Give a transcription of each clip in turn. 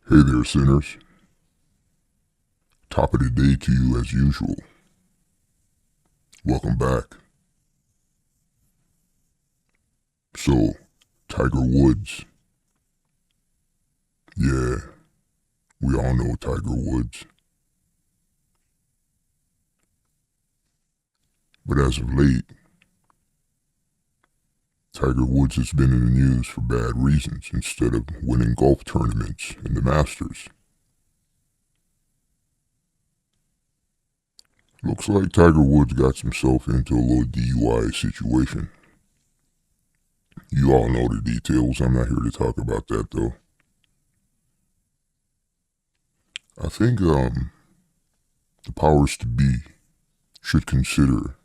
Hey there, sinners. Top of the day to you as usual. Welcome back. So, Tiger Woods. Yeah, we all know Tiger Woods. But as of late, Tiger Woods has been in the news for bad reasons instead of winning golf tournaments in the Masters. Looks like Tiger Woods got himself into a little DUI situation. You all know the details. I'm not here to talk about that though. I think the powers to be should consider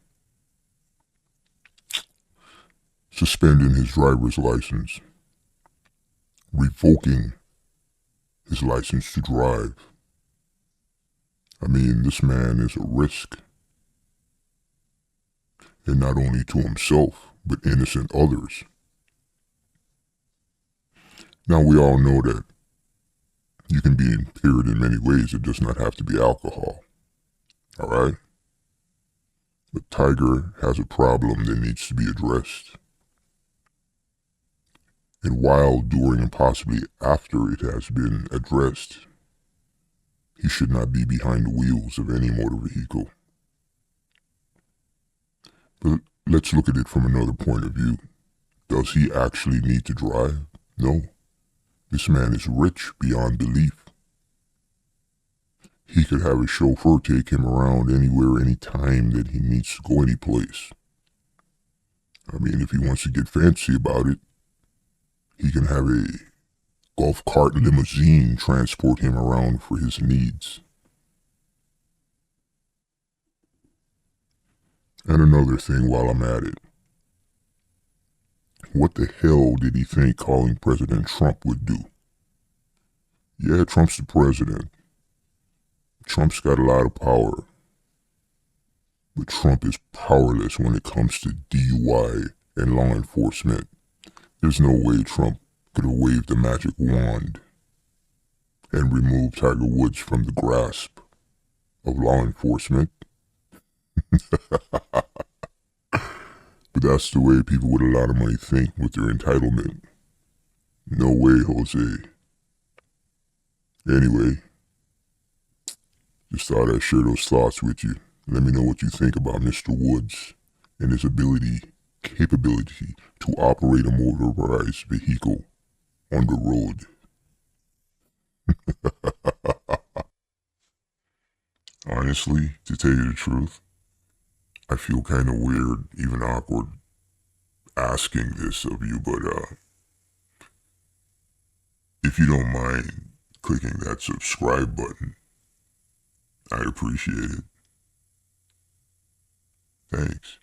suspending his driver's license, revoking his license to drive. I mean, this man is a risk, and not only to himself, but innocent others. Now, we all know that you can be impaired in many ways. It does not have to be alcohol. All right? But Tiger has a problem that needs to be addressed. And while, during, and possibly after it has been addressed, he should not be behind the wheels of any motor vehicle. But let's look at it from another point of view. Does he actually need to drive? No. This man is rich beyond belief. He could have a chauffeur take him around anywhere, anytime that he needs to go any place. I mean, if he wants to get fancy about it, he can have a golf cart limousine transport him around for his needs. And another thing while I'm at it. What the hell did he think calling President Trump would do? Yeah, Trump's the president. Trump's got a lot of power. But Trump is powerless when it comes to DUI and law enforcement. There's no way Trump could have waved a magic wand and removed Tiger Woods from the grasp of law enforcement. But that's the way people with a lot of money think with their entitlement. No way, Jose. Anyway, just thought I'd share those thoughts with you. Let me know what you think about Mr. Woods and his capability to operate a motorized vehicle on the road. Honestly, to tell you the truth, I feel kind of weird, even awkward, asking this of you, but if you don't mind clicking that subscribe button, I'd appreciate it. Thanks.